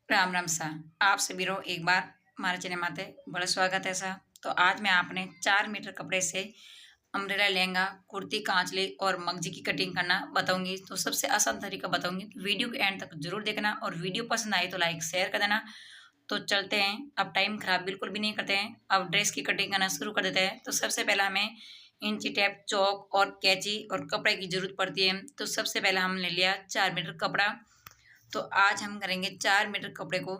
राम राम सा। आप सभी रो एक बार हमारे चैनल में आते बड़ा स्वागत है सा। तो आज मैं आपने 4 मीटर कपड़े से अम्ब्रेला लहंगा, कुर्ती, कांचली और मगजी की कटिंग करना बताऊंगी। तो सबसे आसान तरीका बताऊंगी, तो वीडियो के एंड तक जरूर देखना और वीडियो पसंद आए तो लाइक शेयर कर देना। तो चलते हैं, अब टाइम खराब बिल्कुल भी नहीं करते हैं, अब ड्रेस की कटिंग करना शुरू कर देते हैं। तो सबसे पहला हमें इंची टेप, चौक और कैंची और कपड़े की जरूरत पड़ती है। तो सबसे पहला हमने लिया 4 मीटर कपड़ा। तो आज हम करेंगे 4 मीटर कपड़े को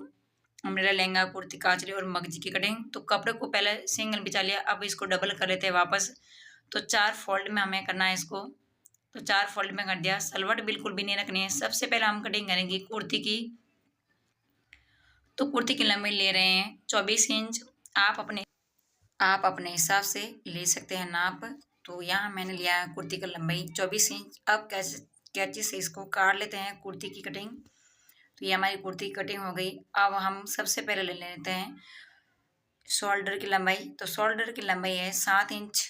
अम्ब्रेला लहंगा, कुर्ती, कांचली और मगजी की कटिंग। तो कपड़े को पहले सिंगल बिछा लिया, अब इसको डबल कर लेते हैं वापस। तो 4 फोल्ड में हमें करना है इसको। तो 4 फोल्ड में कर दिया। सलवट बिल्कुल भी नहीं रखनी है। सबसे पहले हम कटिंग करेंगे कुर्ती की। तो कुर्ती की लंबाई ले रहे हैं 24 इंच। आप अपने हिसाब से ले सकते हैं नाप। तो यहाँ मैंने लिया है कुर्ती की लंबाई 24 इंच। अब कैंची से इसको काट लेते हैं कुर्ती की कटिंग। तो ये हमारी कुर्ती की कटिंग हो गई। अब हम सबसे पहले ले लेते हैं शोल्डर की लंबाई। तो शोल्डर की लंबाई है 7 इंच।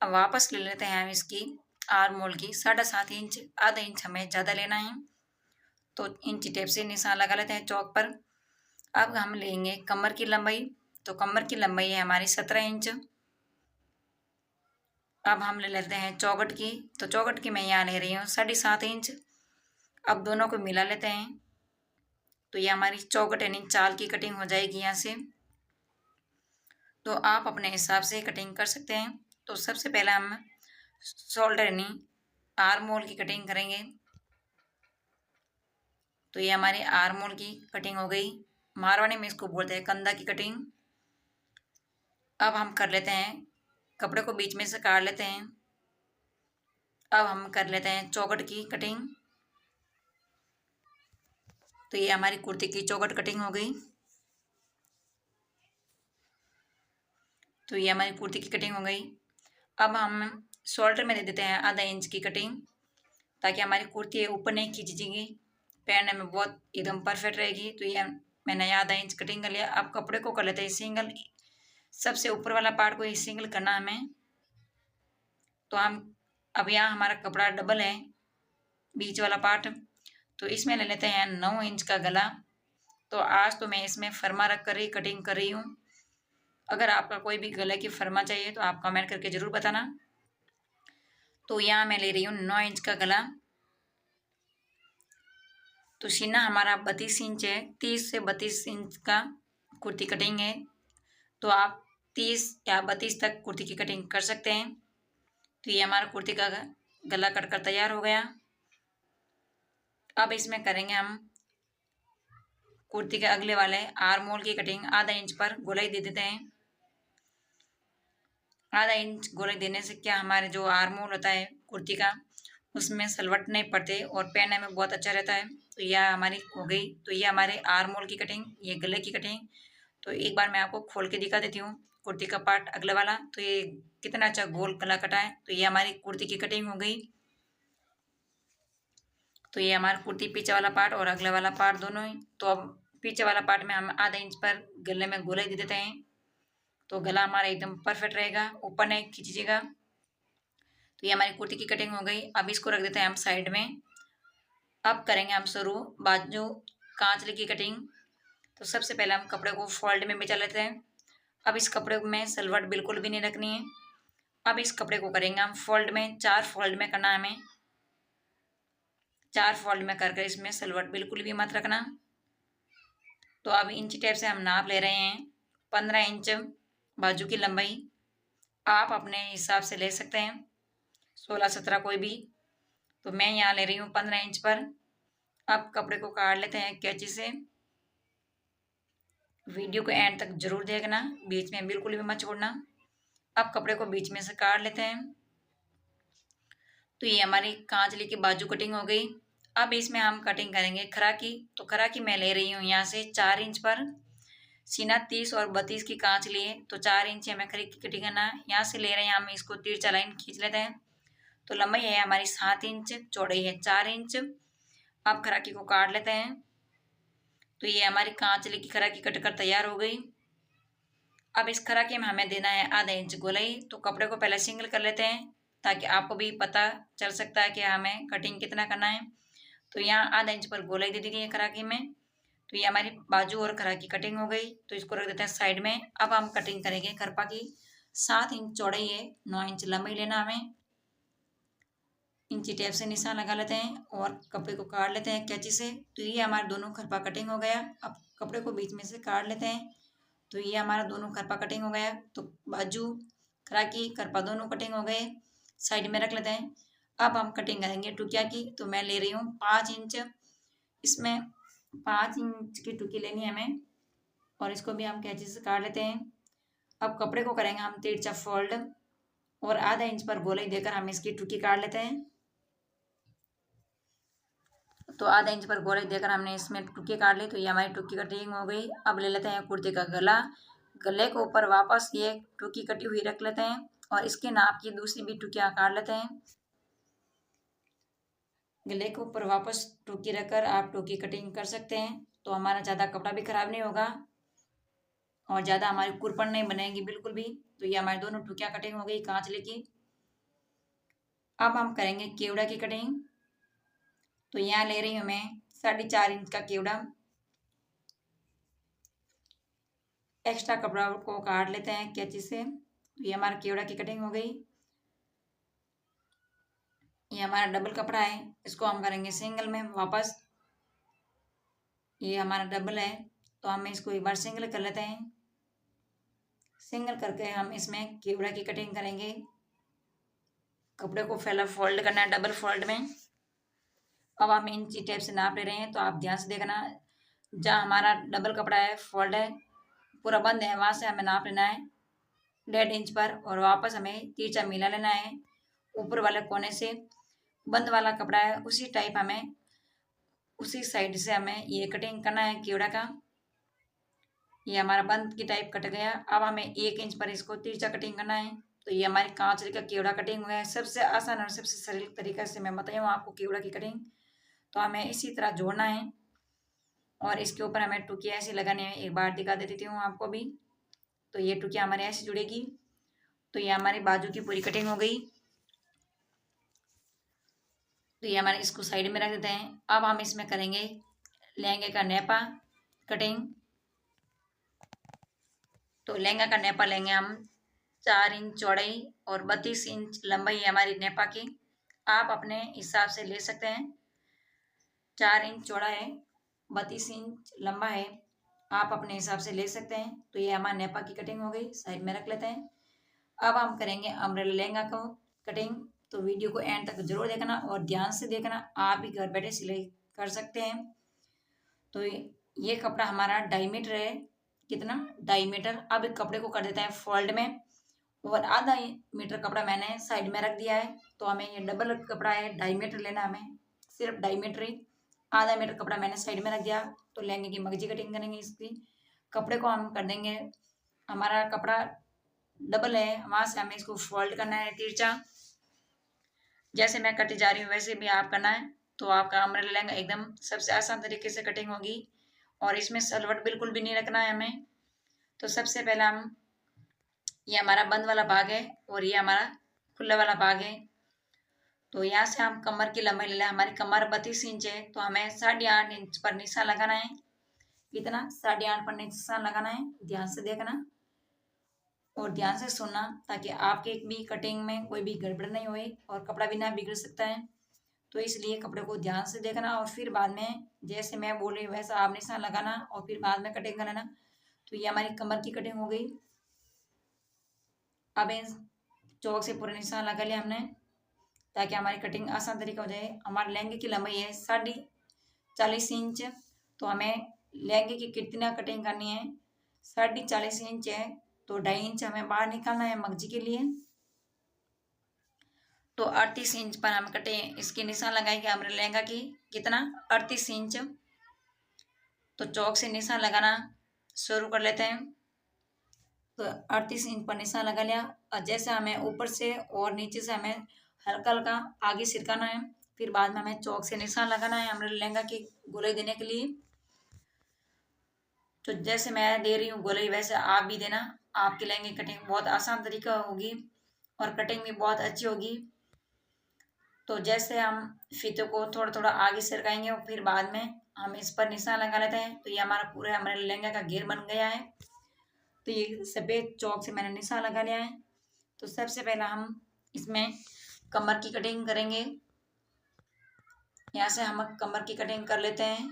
अब वापस ले लेते हैं हम इसकी आर्म होल की 7.5 इंच। आधा इंच हमें ज़्यादा लेना है। तो इंची टेप से निशान लगा लेते हैं चौक पर। अब हम लेंगे कमर की लंबाई। तो कमर की लंबाई है हमारी 17 इंच। अब हम ले लेते हैं चौगट की। तो चौगट की मैं यहाँ ले रही हूँ 7.5 इंच। अब दोनों को मिला लेते हैं। तो ये हमारी चौगट यानी चाल की कटिंग हो जाएगी यहाँ से। तो आप अपने हिसाब से कटिंग कर सकते हैं। तो सबसे पहले हम शोल्डर यानी आर्म होल की कटिंग करेंगे। तो ये हमारी आर्म होल की कटिंग हो गई। मारवाड़ी में इसको बोलते हैं कंधा की कटिंग। अब हम कर लेते हैं, कपड़े को बीच में से काट लेते हैं। अब हम कर लेते हैं चौगट की कटिंग। तो ये हमारी कुर्ती की चौगट कटिंग हो गई। तो ये हमारी कुर्ती की कटिंग हो गई। अब हम शोल्डर में दे देते हैं आधा इंच की कटिंग, ताकि हमारी कुर्ती है ऊपर नहीं खींचेगी, पहनने में बहुत एकदम परफेक्ट रहेगी। तो ये मैंने आधा इंच कटिंग कर लिया। अब कपड़े को कर लेते हैं सिंगल। सबसे ऊपर वाला पार्ट को ही सिंगल करना है हमें। तो हम अब यहाँ हमारा कपड़ा डबल है, बीच वाला पार्ट। तो इसमें ले लेते हैं 9 इंच का गला। तो आज तो मैं इसमें फरमा रख कर ही कटिंग कर रही हूँ। अगर आपका कोई भी गले की फरमा चाहिए तो आप कमेंट करके जरूर बताना। तो यहाँ मैं ले रही हूँ 9 इंच का गला। तो सीना हमारा 32 इंच है। 30 से 32 इंच का कुर्ती कटिंग है। तो आप 30 या 32 तक कुर्ती की कटिंग कर सकते हैं। तो ये हमारा कुर्ती का गला कटकर तैयार हो गया। अब इसमें करेंगे हम कुर्ती के अगले वाले आर्म होल की कटिंग। आधा इंच पर गोलाई दे देते हैं। आधा इंच गोलाई देने से क्या, हमारे जो आर्म होल होता है कुर्ती का, उसमें सलवट नहीं पड़ते और पहनने में बहुत अच्छा रहता है। तो यह हमारी हो गई। तो ये हमारे आर्म होल की कटिंग, ये गले की कटिंग। तो एक बार मैं आपको खोल के दिखा देती हूँ कुर्ती का पार्ट अगले वाला। तो ये कितना अच्छा गोल गला कटा है। तो ये हमारी कुर्ती की कटिंग हो गई। तो ये हमारा कुर्ती पीछे वाला पार्ट और अगले वाला पार्ट दोनों ही। तो अब पीछे वाला पार्ट में हम आधा इंच पर गले में गोलाई दे देते हैं। तो गला हमारा एकदम परफेक्ट रहेगा, ऊपर नहीं खींचिएगा। तो ये हमारी कुर्ती की कटिंग हो गई। अब इसको रख देते हैं हम साइड में। अब करेंगे हम शुरू बाजू कांचली की कटिंग। तो सबसे पहले हम कपड़े को फोल्ड में बिछा लेते हैं। अब इस कपड़े में सलवट बिल्कुल भी नहीं रखनी है। अब इस कपड़े को करेंगे हम फोल्ड में, 4 फोल्ड में करना है हमें। 4 फोल्ड में करके इसमें सलवट बिल्कुल भी मत रखना। तो अब इंची टेप से हम नाप ले रहे हैं 15 इंच बाजू की लंबाई। आप अपने हिसाब से ले सकते हैं, 16-17 कोई भी। तो मैं यहाँ ले रही हूँ 15 इंच पर। अब कपड़े को काट लेते हैं कैंची से। वीडियो को एंड तक जरूर देखना, बीच में बिल्कुल भी मत छोड़ना। अब कपड़े को बीच में से काट लेते हैं। तो ये हमारी कांचली की बाजू कटिंग हो गई। अब इसमें हम कटिंग करेंगे खरा की। तो खरा की मैं ले रही हूँ यहाँ से 4 इंच पर। सीना 30 और 32 की कांच लिए, तो 4 इंच हमें खरी की कटिंग करना है। यहाँ से ले रहे हैं हम इसको तिरछा लाइन खींच लेते हैं। तो लंबाई है हमारी 7 इंच, चौड़ाई है 4 इंच। अब खराकी को काट लेते हैं। तो ये हमारी कांचली की खराकी कटकर तैयार हो गई। अब इस खराकी में हमें देना है आधा इंच गोलाई। तो कपड़े को पहले सिंगल कर लेते हैं, ताकि आपको भी पता चल सकता है कि हमें कटिंग कितना करना है। तो यहाँ आधा इंच पर गोलाई दे दी गई है खराकी में। तो ये हमारी बाजू और खरा की कटिंग हो गई। तो इसको रख देते हैं साइड में। अब हम कटिंग करेंगे खरपा की। 7 इंच चौड़ाई है, 9 इंच लंबाई लेना हमें। इंची टेप से निशान लगा लेते हैं और कपड़े को काट लेते हैं कैंची से। तो ये हमारे दोनों खरपा कटिंग हो गया। अब कपड़े को बीच में से काट लेते हैं। तो ये हमारा दोनों खरपा कटिंग हो गया। तो बाजू खरा की खरपा दोनों कटिंग हो गए, साइड में रख लेते हैं। अब हम कटिंग करेंगे टुकिया की। तो मैं ले रही हूँ 5 इंच, इसमें 5 इंच की टुकी लेनी है हमें और इसको भी हम कैंची से काट लेते हैं। अब कपड़े को करेंगे हम तिरछा फोल्ड और आधा इंच पर गोलाई देकर हम इसकी टुकी काट लेते हैं। तो आधा इंच पर गोलाई देकर हमने इसमें टुकी काट ली। तो ये हमारी टुकी कटिंग हो गई। अब ले लेते हैं कुर्ती का गला। गले को ऊपर वापस ये टुकी कटी हुई रख लेते हैं और इसके नाप की दूसरी भी टुकियां काट लेते हैं। गले के ऊपर वापस टोकी रखकर आप टोकी कटिंग कर सकते हैं। तो हमारा ज़्यादा कपड़ा भी खराब नहीं होगा और ज़्यादा हमारी कुरपन नहीं बनेगी बिल्कुल भी। तो ये हमारी दोनों टुकियां कटिंग हो गई कांचले की। अब हम करेंगे केवड़ा की कटिंग। तो यहाँ ले रही हूँ मैं 4.5 इंच का केवड़ा। एक्स्ट्रा कपड़ा को काट लेते हैं कैंची से। तो ये हमारा केवड़ा की कटिंग हो गई। ये हमारा डबल कपड़ा है, इसको हम करेंगे सिंगल में वापस। ये हमारा डबल है तो हम इसको एक बार सिंगल कर लेते हैं। सिंगल करके हम इसमें केवड़ा की कटिंग करेंगे। कपड़े को पहले फोल्ड करना है डबल फोल्ड में। अब हम इंची टेप से नाप ले रहे हैं, तो आप ध्यान से देखना। जहाँ हमारा डबल कपड़ा है फोल्ड है पूरा बंद है, वहाँ से हमें नाप लेना है 1.5 इंच पर और वापस हमें तिरछा मिला लेना है। ऊपर वाले कोने से बंद वाला कपड़ा है उसी टाइप हमें उसी साइड से हमें ये कटिंग करना है केवड़ा का। ये हमारा बंद की टाइप कट गया। अब हमें 1 इंच पर इसको तिरछा कटिंग करना है। तो ये हमारे कांचले का केवड़ा कटिंग हुआ है। सबसे आसान और सबसे सरल तरीका से मैं बताई हूँ आपको केवड़ा की कटिंग। तो हमें इसी तरह जोड़ना है और इसके ऊपर हमें टुकिया ऐसी लगानी है। एक बार दिखा देती हूँ आपको भी। तो ये टुकिया हमारे ऐसे जुड़ेगी। तो ये हमारी बाजू की पूरी कटिंग हो गई। तो ये हमारे इसको साइड में रख देते हैं। अब हम इसमें करेंगे लहंगे का नेपा कटिंग। तो लहंगा का नेपा लेंगे हम 4 इंच चौड़ाई और 32 इंच लंबाई है हमारी नेपा की। आप अपने हिसाब से ले सकते हैं। 4 इंच चौड़ा है, 32 इंच लंबा है, आप अपने हिसाब से ले सकते हैं। तो ये हमारा नेपा की कटिंग हो गई, साइड में रख लेते हैं। अब हम करेंगे अम्ब्रेला लहंगा को कटिंग। तो वीडियो को एंड तक जरूर देखना और ध्यान से देखना, आप भी घर बैठे सिलाई कर सकते हैं। तो ये कपड़ा हमारा 2.5 मीटर है। कितना? 2.5 मीटर। अब एक कपड़े को कर देते हैं फोल्ड में और आधा मीटर कपड़ा मैंने साइड में रख दिया है। तो हमें ये डबल कपड़ा है, 2.5 मीटर लेना हमें, सिर्फ 2.5 मीटर ही। आधा मीटर कपड़ा मैंने साइड में रख दिया। तो लहंगे की मगजी कटिंग करेंगे इसकी। कपड़े को हम कर देंगे, हमारा कपड़ा डबल है वहां से हमें इसको फोल्ड करना है तिरछा। जैसे मैं कटी जा रही हूँ वैसे भी आप करना है। तो आपका अम्ब्रेला लहंगा एकदम सबसे आसान तरीके से कटिंग होगी और इसमें सलवट बिल्कुल भी नहीं रखना है हमें। तो सबसे पहले हम, ये हमारा बंद वाला भाग है और ये हमारा खुला वाला भाग है। तो यहाँ से हम कमर की लंबाई ले लें। हमारी कमर 32 इंच है तो हमें 8.5 इंच पर निशान लगाना है। कितना? 8.5 पर निशान लगाना है। ध्यान से देखना और ध्यान से सुनना ताकि आपके भी कटिंग में कोई भी गड़बड़ नहीं होए और कपड़ा भी ना बिगड़ सकता है। तो इसलिए कपड़े को ध्यान से देखना और फिर बाद में जैसे मैं बोल रही हूँ वैसा आप निशान लगाना और फिर बाद में कटिंग कर लेना। तो ये हमारी कमर की कटिंग हो गई। अब इन चौक से पूरा निशान लगा लिया हमने ताकि हमारी कटिंग आसान तरीका हो जाए। हमारे लहंगे की लंबाई है 40.5 इंच। तो हमें लहंगे की कितना कटिंग करनी है? 40.5 इंच है तो 2.5 इंच हमें बाहर निकालना है मगजी के लिए। तो 38 इंच पर हम कटे इसके निशान लगाएंगे हमारे लहंगा की। कितना? 38 इंच। तो चौक से निशान लगाना शुरू कर लेते हैं। तो 38 इंच पर निशान लगा लिया और जैसे हमें ऊपर से और नीचे से हमें हल्का हल्का आगे सिरकाना है। फिर बाद में हमें चौक से निशान लगाना है हमारे लहंगा की गोलाई देने के लिए। तो जैसे मैं दे रही हूँ गोलाई वैसे आप भी देना। आपके लहंगे कटिंग बहुत आसान तरीका होगी और कटिंग भी बहुत अच्छी होगी। तो जैसे हम फीते को थोड़ा थोड़ा आगे सरकाएंगे और फिर बाद में हम इस पर निशान लगा लेते हैं। तो ये हमारा पूरा हमारे लहंगा का घेर बन गया है। तो ये सफ़ेद चौक से मैंने निशान लगा लिया है। तो सबसे पहला हम इसमें कमर की कटिंग करेंगे। यहाँ से हम कमर की कटिंग कर लेते हैं।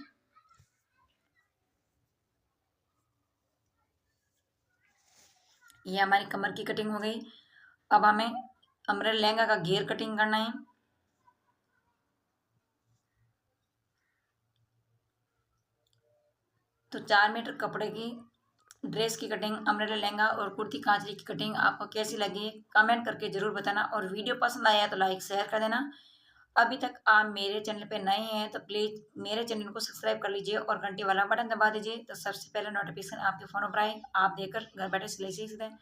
ये हमारी कमर की कटिंग हो गई। अब हमें अम्ब्रेला लहंगा का घेर कटिंग करना है। तो 4 मीटर कपड़े की ड्रेस की कटिंग, अम्ब्रेला लहंगा और कुर्ती कांचली की कटिंग आपको कैसी लगी कमेंट करके जरूर बताना, और वीडियो पसंद आया तो लाइक शेयर कर देना। अभी तक आप मेरे चैनल पे नए हैं तो प्लीज़ मेरे चैनल को सब्सक्राइब कर लीजिए और घंटी वाला बटन दबा दीजिए, तो सबसे पहले नोटिफिकेशन आपके फ़ोन पर आए, आप देखकर घर बैठे सिलाई सीख सकें।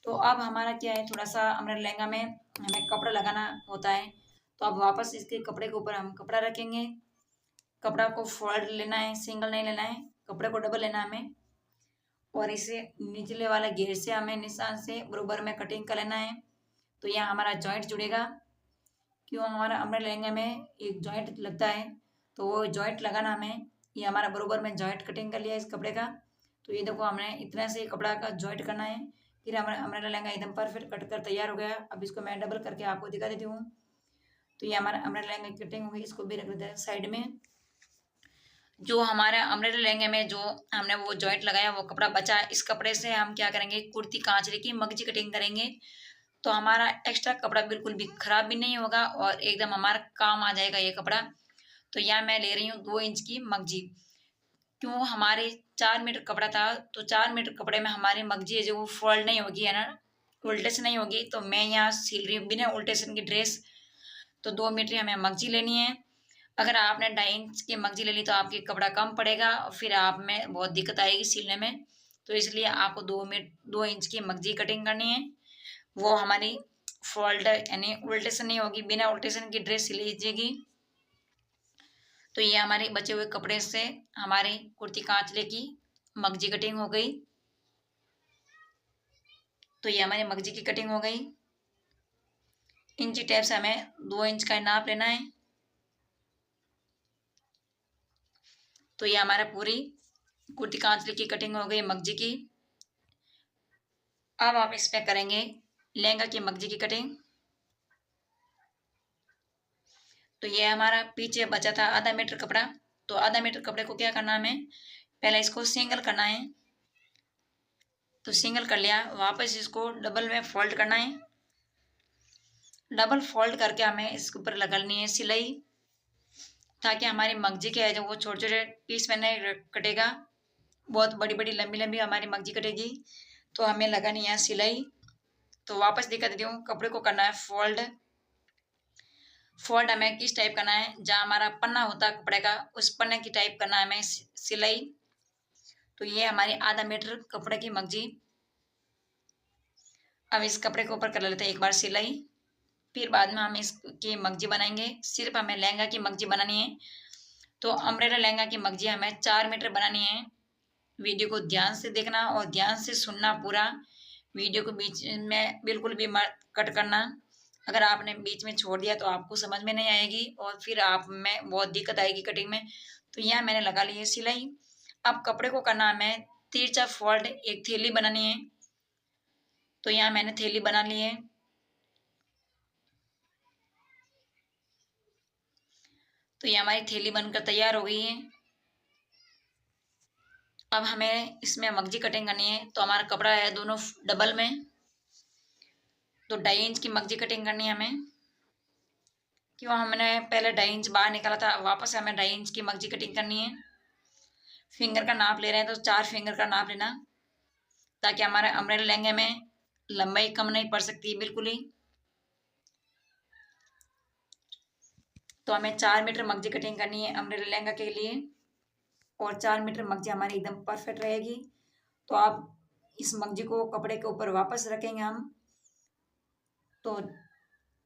तो अब हमारा क्या है, थोड़ा सा हमारे लहंगा में हमें कपड़ा लगाना होता है। तो अब वापस इसके कपड़े के ऊपर हम कपड़ा रखेंगे। कपड़ा को फोल्ड लेना है, सिंगल नहीं लेना है, कपड़े को डबल लेना है हमें। और इसे निचले वाले घेर से हमें निशान से बराबर में कटिंग कर लेना है। तो यहाँ हमारा जॉइंट जुड़ेगा, क्यों हमारा अम्ब्रेला लहंगे में एक जॉइंट लगता है, तो वो जॉइंट लगाना हमें। ये हमारा बराबर में जॉइंट कटिंग कर लिया इस कपड़े का। तो ये देखो हमने इतना से कपड़ा का जॉइंट करना है। फिर हमारा अम्ब्रेला लहंगा एकदम परफेक्ट कट कर तैयार हो गया। अब इसको मैं डबल करके आपको दिखा देती हूँ। तो ये हमारा अम्ब्रेला लहंगा की कटिंग हो गई, इसको भी रख देते हैं साइड में। जो हमारे अम्ब्रेला लहंगे में जो हमने वो जॉइंट लगाया वो कपड़ा बचा, इस कपड़े से हम क्या करेंगे, कुर्ती कांचले की मगजी कटिंग करेंगे। तो हमारा एक्स्ट्रा कपड़ा बिल्कुल भी खराब भी नहीं होगा और एकदम हमारा काम आ जाएगा ये कपड़ा। तो यहाँ मैं ले रही हूँ 2 इंच की मगजी। क्यों, हमारे 4 मीटर कपड़ा था, तो 4 मीटर कपड़े में हमारी मगजी है जो वो फोल्ड नहीं होगी, है ना, उल्टे से नहीं होगी। तो मैं यहाँ सिल रही हूँ बिना उल्टेशन की ड्रेस। तो 2 मीटर हमें मगजी लेनी है। अगर आपने 2.5 इंच की मगजी ले ली तो आपकी कपड़ा कम पड़ेगा और फिर आप में बहुत दिक्कत आएगी सिलने में। तो इसलिए आपको 2 इंच की मगजी कटिंग करनी है। वो हमारी फोल्ड यानी उल्टेशन नहीं होगी, बिना उल्टेशन की ड्रेस सिल लीजिएगी। तो ये हमारे बचे हुए कपड़े से हमारी कुर्ती कांचले की मगजी कटिंग हो गई। तो ये हमारी मगजी की कटिंग हो गई। इंची टेप से हमें 2 इंच का नाप लेना है। तो ये हमारा पूरी कुर्ती कांचले की कटिंग हो गई मगजी की। अब आप इसमें करेंगे लहंगा की मगजी की कटिंग। तो ये हमारा पीछे बचा था आधा मीटर कपड़ा। तो आधा मीटर कपड़े को क्या करना है, हमें पहले इसको सिंगल करना है। तो सिंगल कर लिया, वापस इसको डबल में फोल्ड करना है। डबल फोल्ड करके हमें इसके ऊपर लगानी है सिलाई, ताकि हमारी मगजी के है जो वो छोटे छोटे पीस में नहीं कटेगा, बहुत बड़ी बड़ी लंबी लंबी हमारी मगजी कटेगी। तो हमें लगानी है सिलाई। तो वापस दिखा देती हूँ, कपड़े को करना है फोल्ड। फोल्ड हमें किस टाइप करना है, जहाँ हमारा पन्ना होता है कपड़े का उस पन्ने की टाइप करना है हमें सिलाई। तो ये हमारी आधा मीटर कपड़े की मगजी। अब इस कपड़े के ऊपर कर लेते हैं एक बार सिलाई, फिर बाद में हम इसकी मगजी बनाएंगे। सिर्फ हमें लहंगा की मगजी बनानी है। तो अम्ब्रेला लहंगा की मगजी हमें 4 मीटर बनानी है। वीडियो को ध्यान से देखना और ध्यान से सुनना पूरा। वीडियो को बीच में बिल्कुल भी मत कट करना। अगर आपने बीच में छोड़ दिया तो आपको समझ में नहीं आएगी और फिर आप में बहुत दिक्कत आएगी कटिंग में। तो यहाँ मैंने लगा ली है सिलाई। अब कपड़े को करना है हमें तिरछा फोल्ड, एक थैली बनानी है। तो यहाँ मैंने थैली बना ली है। तो ये हमारी थैली बनकर तैयार हो गई है। अब हमें इसमें मगजी कटिंग करनी है। तो हमारा कपड़ा है दोनों डबल में, तो 2.5 इंच की मगजी कटिंग करनी है हमें। क्यों, हमने पहले 2.5 इंच बाहर निकाला था, वापस हमें 2.5 इंच की मगजी कटिंग करनी है। फिंगर का नाप ले रहे हैं तो 4 फिंगर का नाप लेना, ताकि हमारे अम्ब्रेला लहंगे में लंबाई कम नहीं पड़ सकती बिल्कुल ही। तो हमें 4 मीटर मगजी कटिंग करनी है अम्ब्रेला लहंगा के लिए, और 4 मीटर मगजी हमारी एकदम परफेक्ट रहेगी। तो आप इस मगजी को कपड़े के ऊपर वापस रखेंगे हम। तो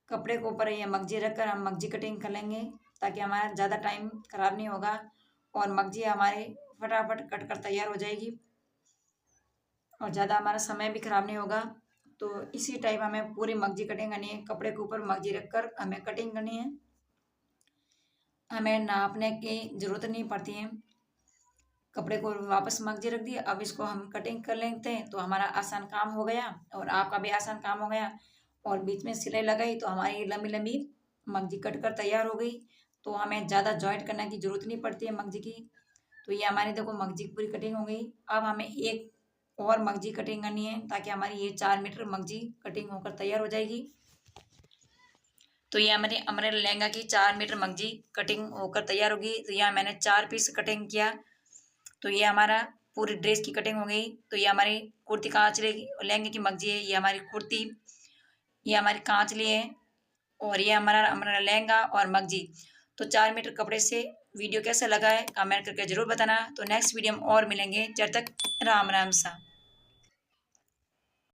कपड़े के ऊपर ये मगजी रखकर हम मगजी कटिंग कर लेंगे, ताकि हमारा ज़्यादा टाइम खराब नहीं होगा और मगजी हमारे फटाफट कट कर तैयार हो जाएगी और ज़्यादा हमारा समय भी खराब नहीं होगा। तो इसी टाइप हमें पूरी मगजी कटिंग करनी है। कपड़े के ऊपर मगजी रखकर हमें कटिंग करनी है। हमें नापने की ज़रूरत नहीं पड़ती है। कपड़े को वापस मगजी रख दिया, अब इसको हम कटिंग कर लेते हैं तो हमारा आसान काम हो गया और आपका भी आसान काम हो गया। और बीच में सिलाई लगाई तो हमारी लंबी लंबी मगजी कट कर तैयार हो गई। तो हमें ज़्यादा जॉइंट करने की ज़रूरत नहीं पड़ती है मगजी की। तो ये हमारी देखो मगजी की पूरी कटिंग हो गई। अब हमें एक और मगजी कटिंग करनी है ताकि हमारी ये 4 मीटर मगजी कटिंग होकर तैयार हो जाएगी। तो ये हमारे अम्ब्रेला लहंगा की 4 मीटर मगजी कटिंग होकर तैयार होगी। तो यहाँ मैंने 4 पीस कटिंग किया। तो ये हमारा पूरी ड्रेस की कटिंग हो गई। तो ये हमारी कुर्ती कांचली लहंगे की मगजी है, ये हमारी कुर्ती, ये हमारी कांचली है और ये हमारा लहंगा और मगजी। तो 4 मीटर कपड़े से वीडियो कैसा लगा है कमेंट करके जरूर बताना। तो नेक्स्ट वीडियो में और मिलेंगे, जब तक राम राम सा।